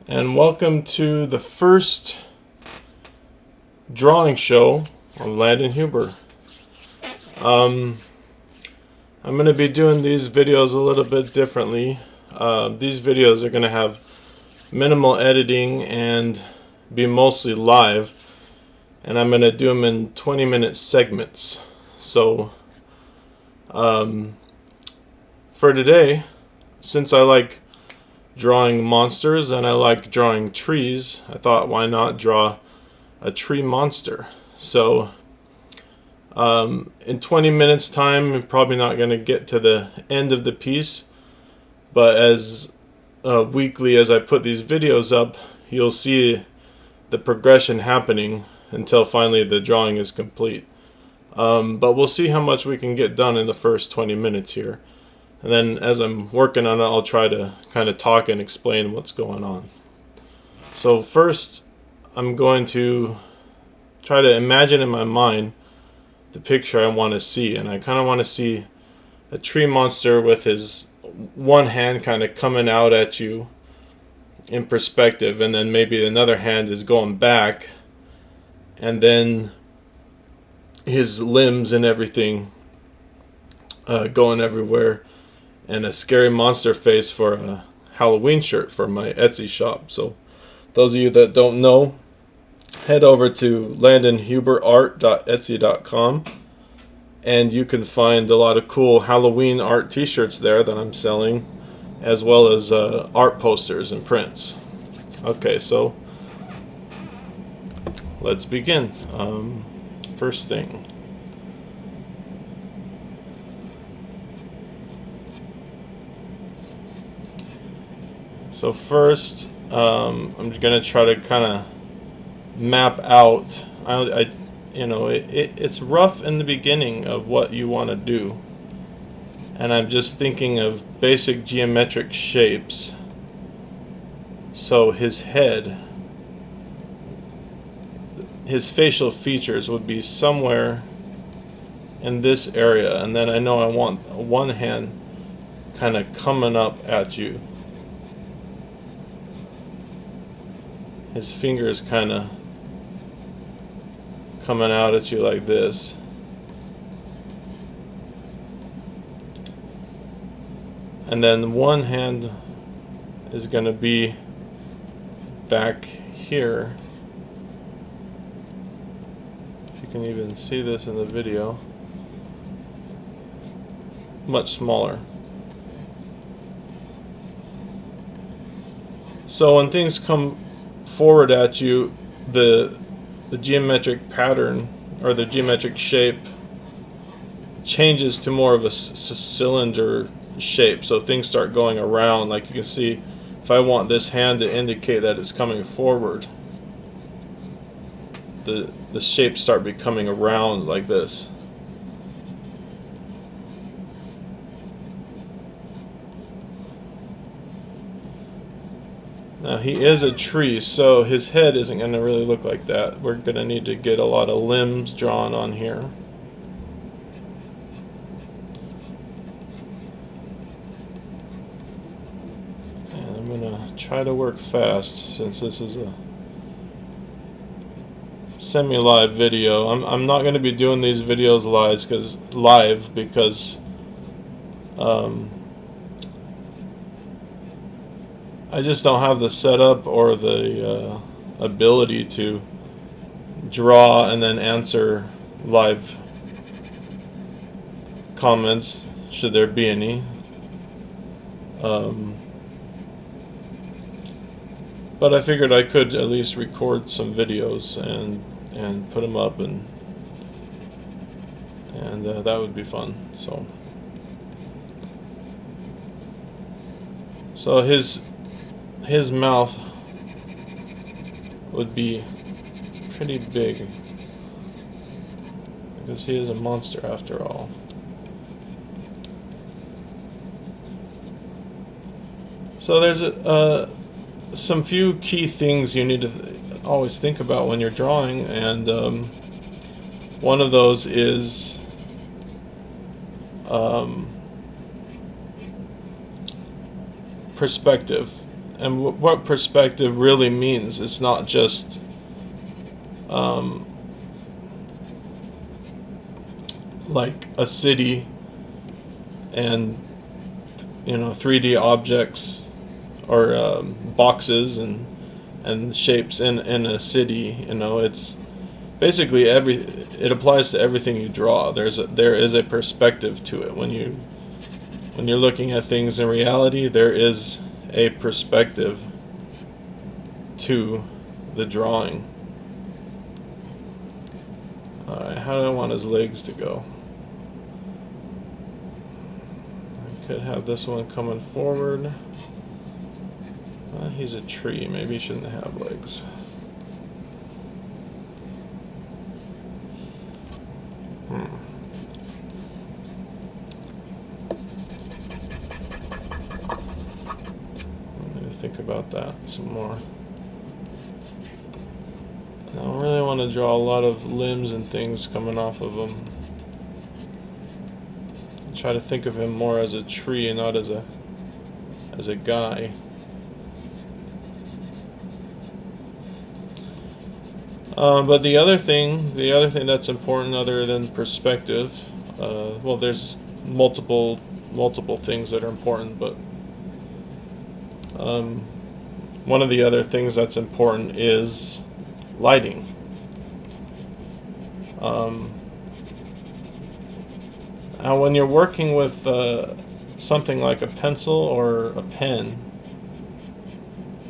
and welcome to the first drawing show on Landon Huber. I'm going to be doing these videos a little bit differently. These videos are going to have minimal editing and be mostly live, and I'm going to do them in 20-minute segments. So for today, since I like drawing monsters and I like drawing trees, I thought, why not draw a tree monster? So in 20 minutes time, I'm probably not going to get to the end of the piece, but as weekly as I put these videos up, you'll see the progression happening until finally the drawing is complete. But we'll see how much we can get done in the first 20 minutes here. And then as I'm working on it, I'll try to kind of talk and explain what's going on. So first, I'm going to try to imagine in my mind the picture I want to see. And I kind of want to see a tree monster with his one hand kind of coming out at you in perspective. And then maybe another hand is going back. And then his limbs and everything going everywhere. And a scary monster face for a Halloween shirt for my Etsy shop. So those of you that don't know, head over to landonhuberart.etsy.com and you can find a lot of cool Halloween art t-shirts there that I'm selling, as well as art posters and prints. Okay, so let's begin. First thing, so first, I'm just gonna try to kind of map out. It's rough in the beginning of what you want to do, and I'm just thinking of basic geometric shapes. So his head, his facial features would be somewhere in this area, and then I know I want one hand kind of coming up at you. His fingers kind of coming out at you like this. And then one hand is going to be back here. If you can even see this in the video. Much smaller. So when things come forward at you, the geometric pattern or the geometric shape changes to more of a cylinder shape. So things start going around. Like you can see, if I want this hand to indicate that it's coming forward, the shapes start becoming around like this. Now he is a tree, so his head isn't going to really look like that. We're going to need to get a lot of limbs drawn on here. And I'm going to try to work fast since this is a semi-live video. I'm not going to be doing these videos live because I just don't have the setup or the ability to draw and then answer live comments, should there be any. But I figured I could at least record some videos and put them up, and that would be fun. So his mouth would be pretty big because he is a monster after all. So there's some few key things you need to always think about when you're drawing, and one of those is perspective. and what perspective really means. It's not just like a city and 3D objects or boxes and shapes in a city. It's basically it applies to everything you draw. There is a perspective to it. When you're looking at things in reality, there is a perspective to the drawing. Alright, how do I want his legs to go? I could have this one coming forward. He's a tree. Maybe he shouldn't have legs. Let me think about that some more. I don't really want to draw a lot of limbs and things coming off of him. Try to think of him more as a tree and not as a guy. But the other thing that's important other than perspective, well, there's multiple things that are important, but one of the other things that's important is lighting. Now, when you're working with something like a pencil or a pen,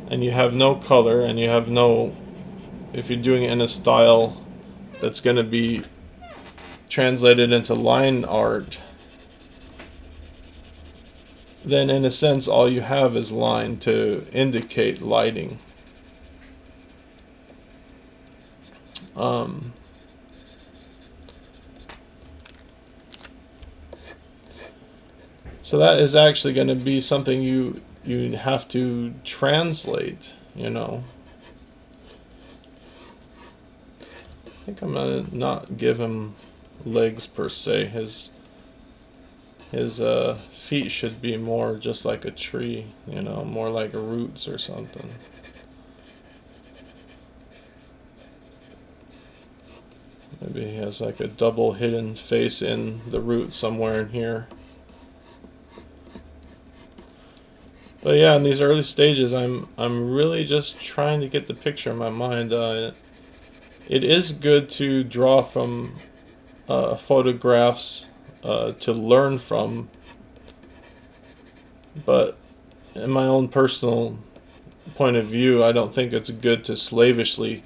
and you have no color, and you have no, if you're doing it in a style that's going to be translated into line art, then in a sense all you have is line to indicate lighting. So that is actually going to be something you have to translate, I think I'm going to not give him legs per se. His feet should be more just like a tree, more like roots or something. Maybe he has like a double hidden face in the root somewhere in here. But yeah, in these early stages, I'm really just trying to get the picture in my mind. It is good to draw from photographs to learn from, but in my own personal point of view, I don't think it's good to slavishly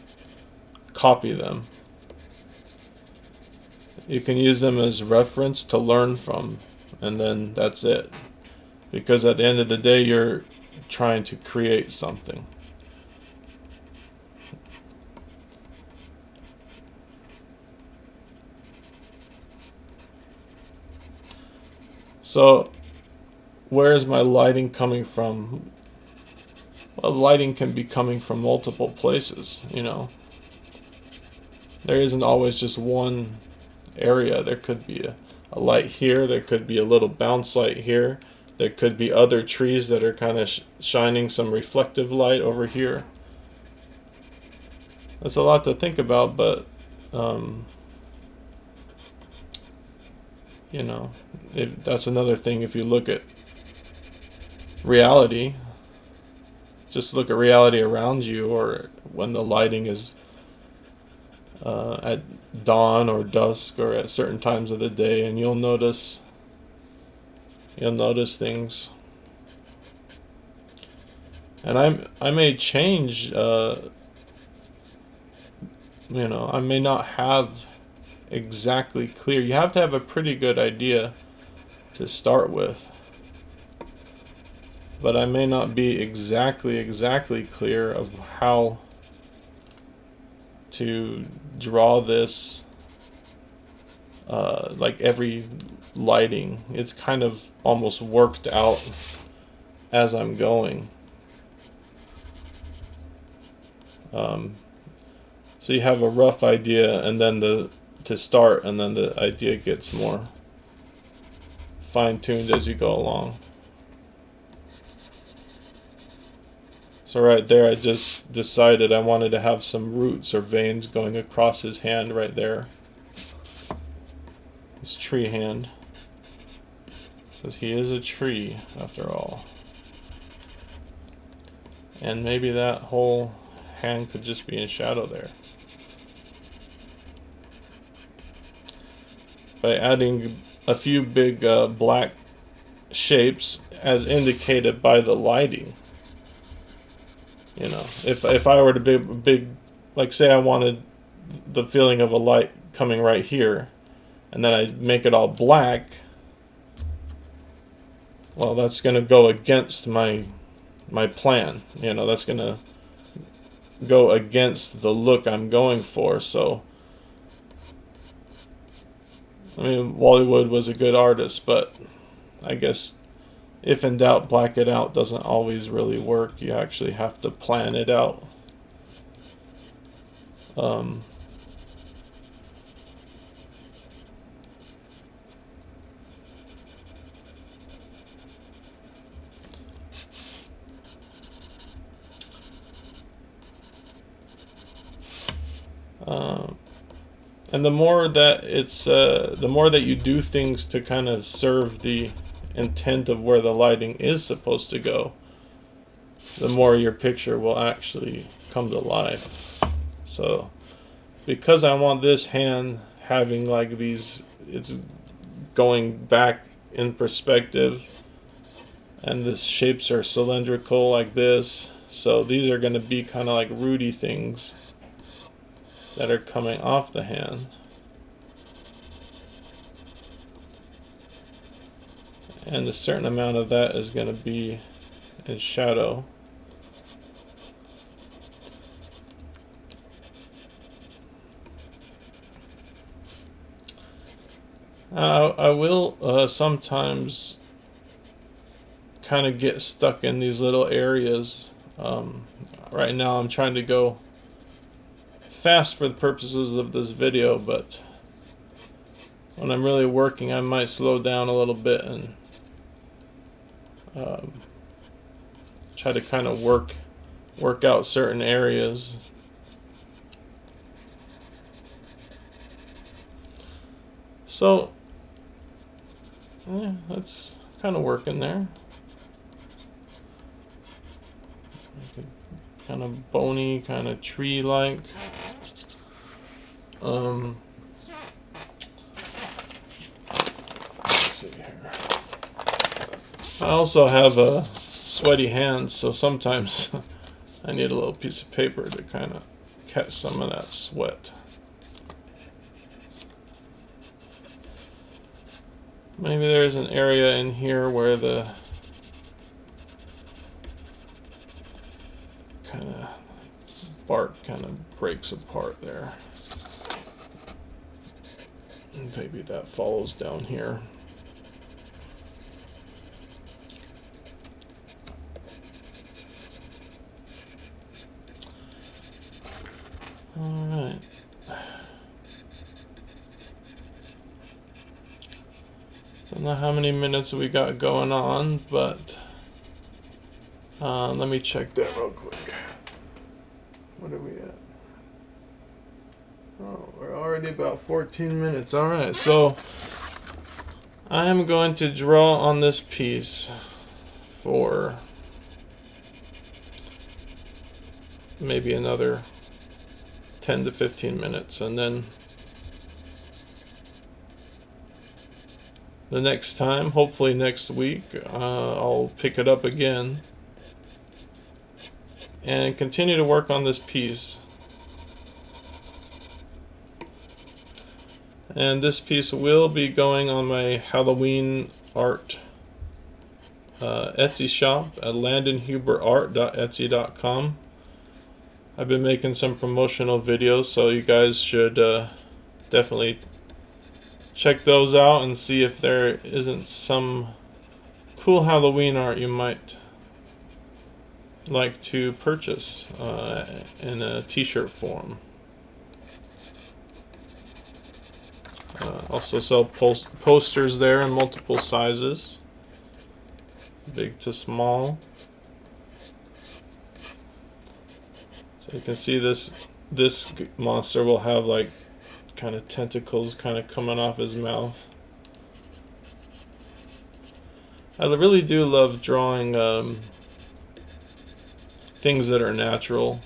copy them. You can use them as reference to learn from, and then that's it. Because at the end of the day, you're trying to create something. So, where is my lighting coming from? Well, lighting can be coming from multiple places, There isn't always just one area. There could be a light here, there could be a little bounce light here. There could be other trees that are kind of shining some reflective light over here. That's a lot to think about, but that's another thing. If you look at reality, just look at reality around you, or when the lighting is at dawn or dusk or at certain times of the day, and you'll notice things. And I may change, I may not have exactly clear. You have to have a pretty good idea to start with. But I may not be exactly clear of how to draw this, like every lighting. It's kind of almost worked out as I'm going. So you have a rough idea, and then to start, and then the idea gets more fine-tuned as you go along. So right there, I just decided I wanted to have some roots or veins going across his hand right there. His tree hand. Because he is a tree, after all. And maybe that whole hand could just be in shadow there. By adding a few big black shapes as indicated by the lighting. You know, if I were to be big, like say I wanted the feeling of a light coming right here, and then I make it all black, well, that's going to go against my plan. You know, that's going to go against the look I'm going for. So, I mean, Wally Wood was a good artist, but I guess if in doubt, black it out doesn't always really work. You actually have to plan it out. And the more that the more that you do things to kind of serve the intent of where the lighting is supposed to go, the more your picture will actually come to life. So, because I want this hand having like these, it's going back in perspective, and the shapes are cylindrical like this, so these are going to be kind of like rooty things that are coming off the hand. And a certain amount of that is going to be in shadow. I will sometimes kind of get stuck in these little areas. Right now I'm trying to go fast for the purposes of this video, but when I'm really working, I might slow down a little bit and try to kind of work out certain areas. So yeah, that's kind of working there. Kind of bony, kind of tree-like. Let's see here. I also have sweaty hands, so sometimes I need a little piece of paper to kind of catch some of that sweat. Maybe there's an area in here where the kind of bark kind of breaks apart there. And maybe that follows down here. Alright. Don't know how many minutes we got going on, but let me check that real quick. What are we at? Oh, we're already about 14 minutes. Alright, so I am going to draw on this piece for maybe another 10 to 15 minutes, and then the next time, hopefully next week, I'll pick it up again and continue to work on this piece. And this piece will be going on my Halloween art Etsy shop at landonhuberart.etsy.com. I've been making some promotional videos, so you guys should definitely check those out and see if there isn't some cool Halloween art you might like to purchase in a t-shirt form. Also sell posters there in multiple sizes, big to small. You can see this monster will have like kind of tentacles kind of coming off his mouth. I really do love drawing things that are natural,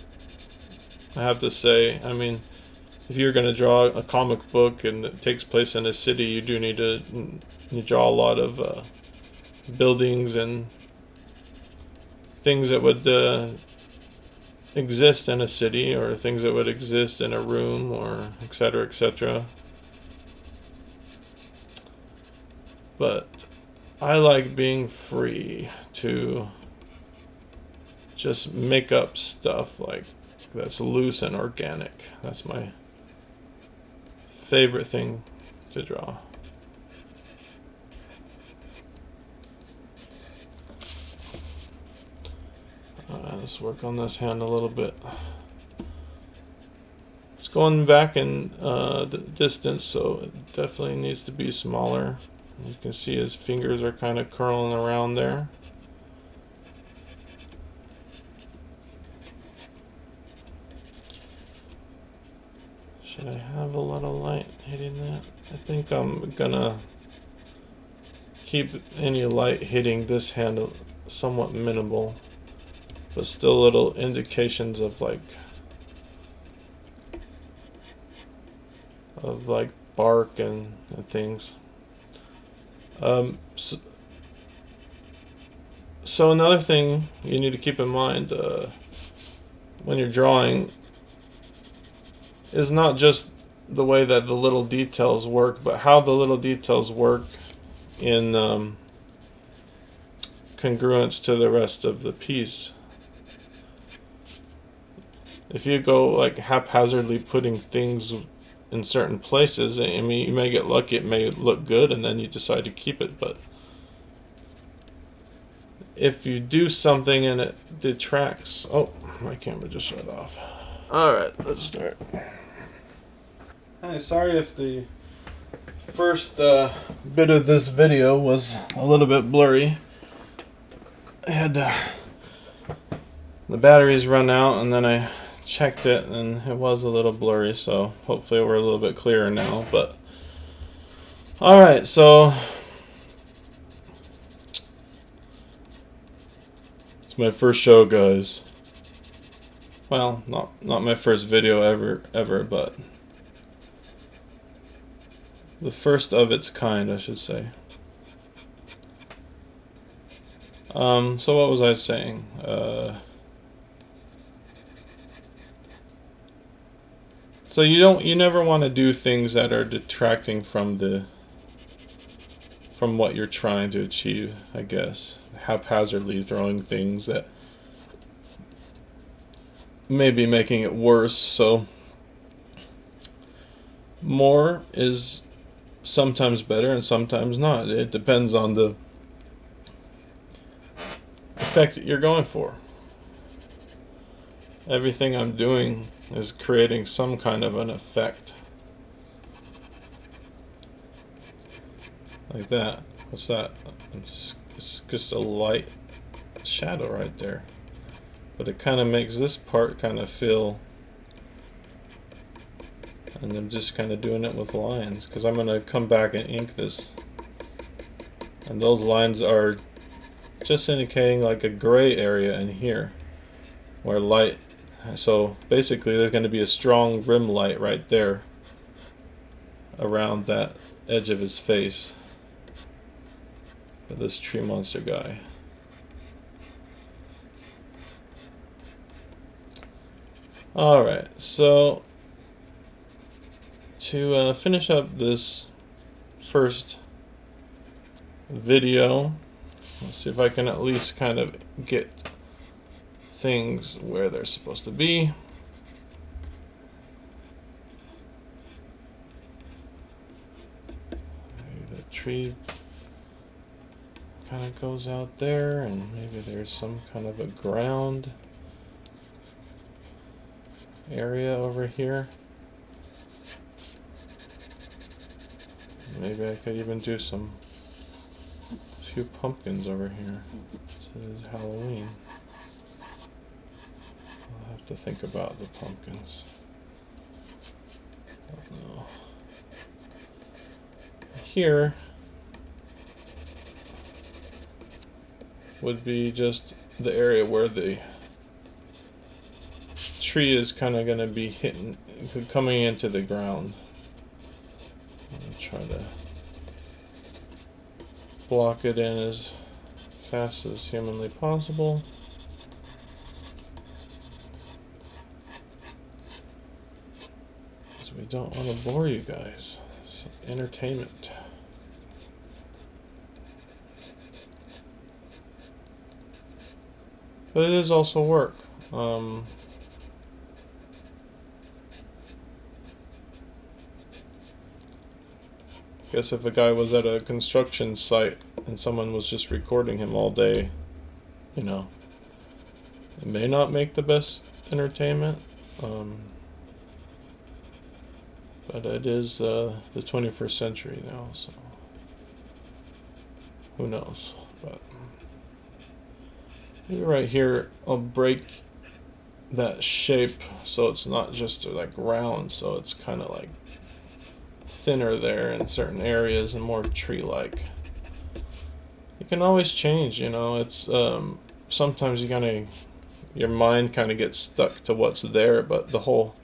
I have to say. I mean, if you're going to draw a comic book and it takes place in a city, you do need to draw a lot of buildings and things that would exist in a city, or things that would exist in a room, or etc., etc. But I like being free to just make up stuff like that's loose and organic. That's my favorite thing to draw. Let's work on this hand a little bit. It's going back in the distance, so it definitely needs to be smaller. You can see his fingers are kind of curling around there. Should I have a lot of light hitting that? I think I'm gonna keep any light hitting this hand somewhat minimal, but still little indications of like bark and things. So another thing you need to keep in mind when you're drawing is not just the way that the little details work, but how the little details work in congruence to the rest of the piece. If you go like haphazardly putting things in certain places, I mean, you may get lucky, it may look good, and then you decide to keep it, but if you do something and it detracts... Oh, my camera just shut off. Alright, let's start. Hi, sorry if the first bit of this video was a little bit blurry. I had the batteries run out, and then I checked it and it was a little blurry, so hopefully we're a little bit clearer now. But alright, so it's my first show, guys. Well, not my first video ever, but the first of its kind, I should say. So what was I saying? So you never want to do things that are detracting from what you're trying to achieve, I guess. Haphazardly throwing things that may be making it worse. So more is sometimes better and sometimes not. It depends on the effect that you're going for. Everything I'm doing is creating some kind of an effect. Like that. What's that? It's just a light shadow right there. But it kind of makes this part kind of feel... And I'm just kind of doing it with lines, because I'm going to come back and ink this. And those lines are just indicating like a gray area in here where light... So basically there's going to be a strong rim light right there around that edge of his face for this tree monster guy. Alright, so to finish up this first video, let's see if I can at least kind of get things where they're supposed to be. Maybe the tree kind of goes out there, and maybe there's some kind of a ground area over here. Maybe I could even do a few pumpkins over here. So this is Halloween. I'll have to think about the pumpkins. No. Here would be just the area where the tree is kind of going to be hitting, coming into the ground. I'll try to block it in as fast as humanly possible. Because we don't want to bore you guys. It's entertainment. But it is also work. Guess if a guy was at a construction site and someone was just recording him all day, you know, it may not make the best entertainment, but it is the 21st century now, so who knows. But maybe right here I'll break that shape so it's not just like round, so it's kind of like thinner there in certain areas and more tree-like. You can always change, you know. It's sometimes your mind kind of gets stuck to what's there, but the whole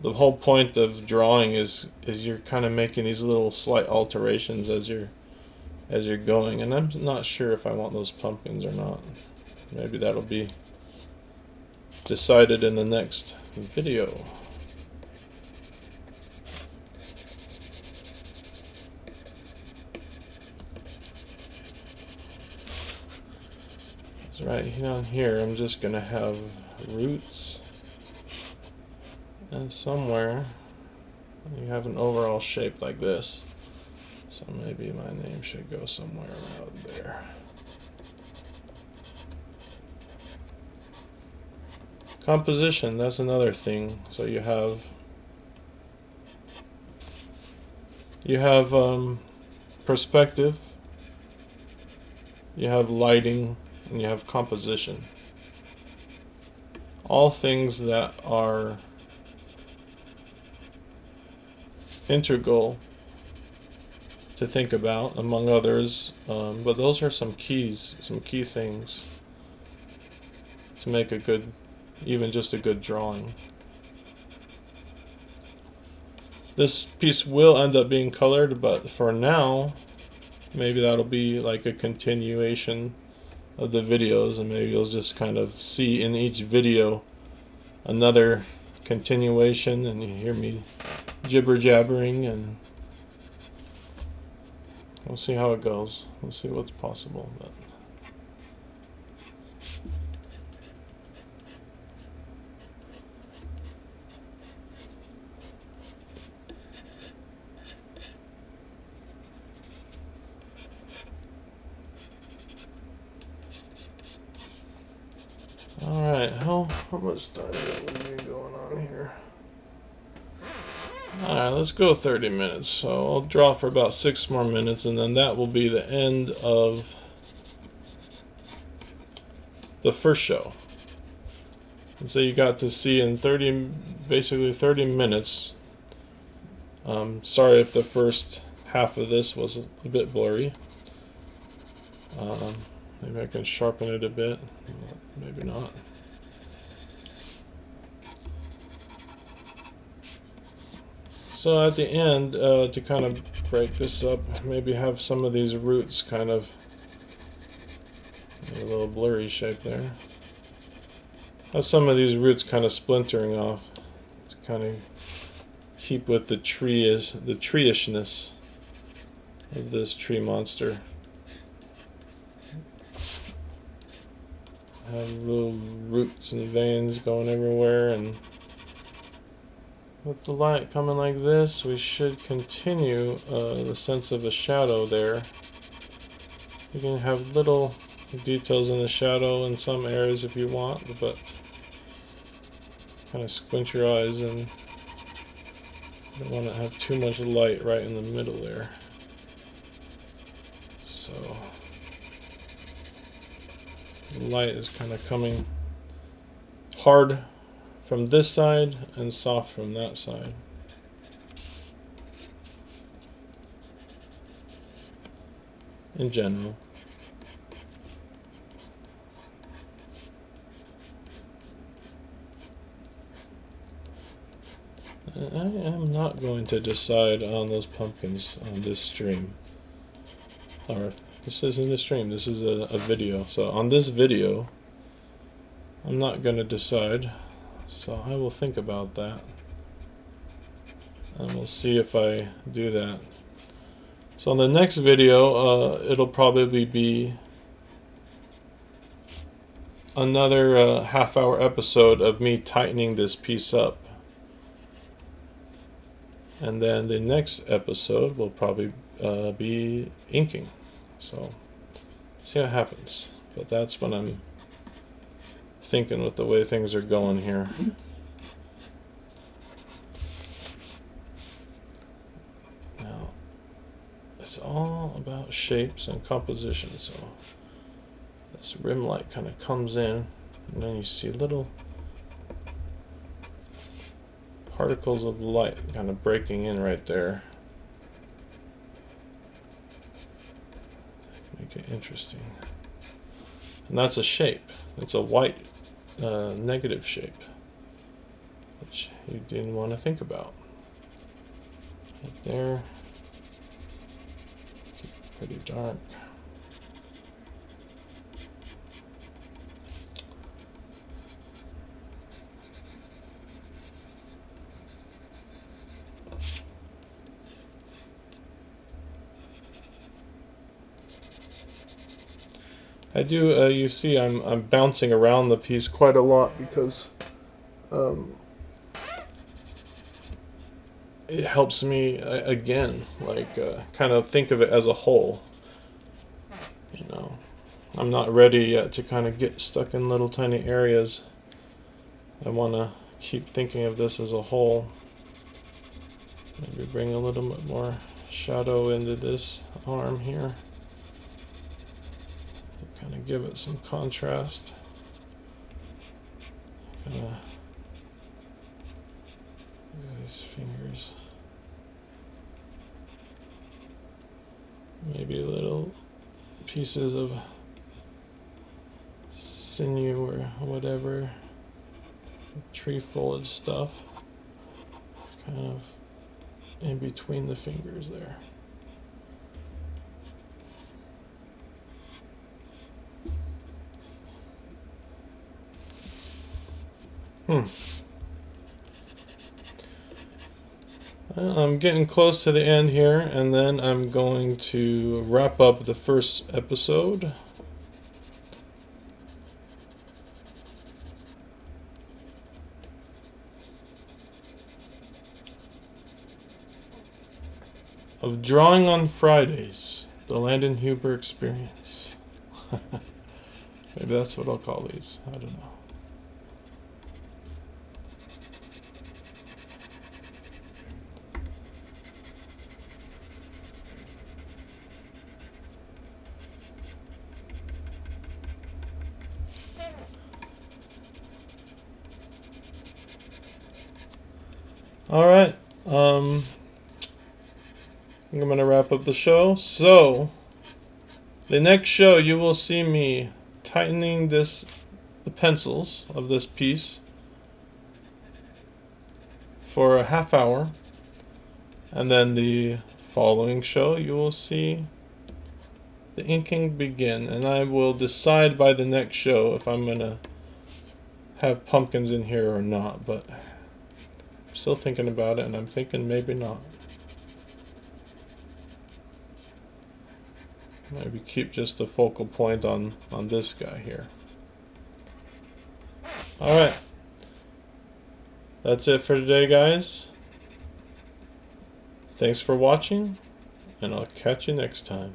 point of drawing is you're kind of making these little slight alterations as you're going. And I'm not sure if I want those pumpkins or not. Maybe that'll be decided in the next video. Right down here, I'm just gonna have roots, and somewhere you have an overall shape like this. So maybe my name should go somewhere around there. Composition, that's another thing. So you have perspective, you have lighting, and you have composition. All things that are integral to think about, among others, but those are some key things to make a good, even just a good drawing. This piece will end up being colored, but for now, maybe that'll be like a continuation of the videos, and maybe you'll just kind of see in each video another continuation, and you hear me jibber jabbering, and we'll see how it goes. We'll see what's possible. But alright, how much time is we going on here? Alright, let's go 30 minutes. So I'll draw for about 6 more minutes, and then that will be the end of the first show. And so you got to see in basically 30 minutes. Sorry if the first half of this was a bit blurry. Maybe I can sharpen it a bit. Maybe not. So at the end, to kind of break this up, maybe have some of these roots kind of a little blurry shape there. Have some of these roots kind of splintering off to kind of keep with the tree-ishness of this tree monster. Have little roots and veins going everywhere, and with the light coming like this, we should continue the sense of a shadow there. You can have little details in the shadow in some areas if you want, but kind of squint your eyes, and you don't want to have too much light right in the middle there. So the light is kind of coming hard from this side and soft from that side. In general. I am not going to decide on those pumpkins on this stream. Or, this isn't a stream, this is a video. So on this video, I'm not going to decide. So I will think about that. And we'll see if I do that. So in the next video, it'll probably be another half-hour episode of me tightening this piece up. And then the next episode will probably be inking. So, see what happens. But that's what I'm thinking with the way things are going here. Now, it's all about shapes and composition. So, this rim light kind of comes in, and then you see little particles of light kind of breaking in right there. Make it interesting. And that's a shape. It's a white negative shape, which you didn't want to think about. Right there. Keep it pretty dark. I do, you see I'm bouncing around the piece quite a lot because it helps me, again, like kind of think of it as a whole. You know, I'm not ready yet to kind of get stuck in little tiny areas. I want to keep thinking of this as a whole. Maybe bring a little bit more shadow into this arm here. Kind of give it some contrast. Kind of these fingers. Maybe little pieces of sinew or whatever, tree foliage stuff, kind of in between the fingers there. I'm getting close to the end here, and then I'm going to wrap up the first episode. Of Drawing on Fridays, the Landon Huber experience. Maybe that's what I'll call these. I don't know. Alright, I think I'm going to wrap up the show. So, the next show you will see me tightening the pencils of this piece for a half hour. And then the following show you will see the inking begin. And I will decide by the next show if I'm going to have pumpkins in here or not. But still thinking about it, and I'm thinking maybe not. Maybe keep just the focal point on this guy here. Alright. That's it for today, guys. Thanks for watching, and I'll catch you next time.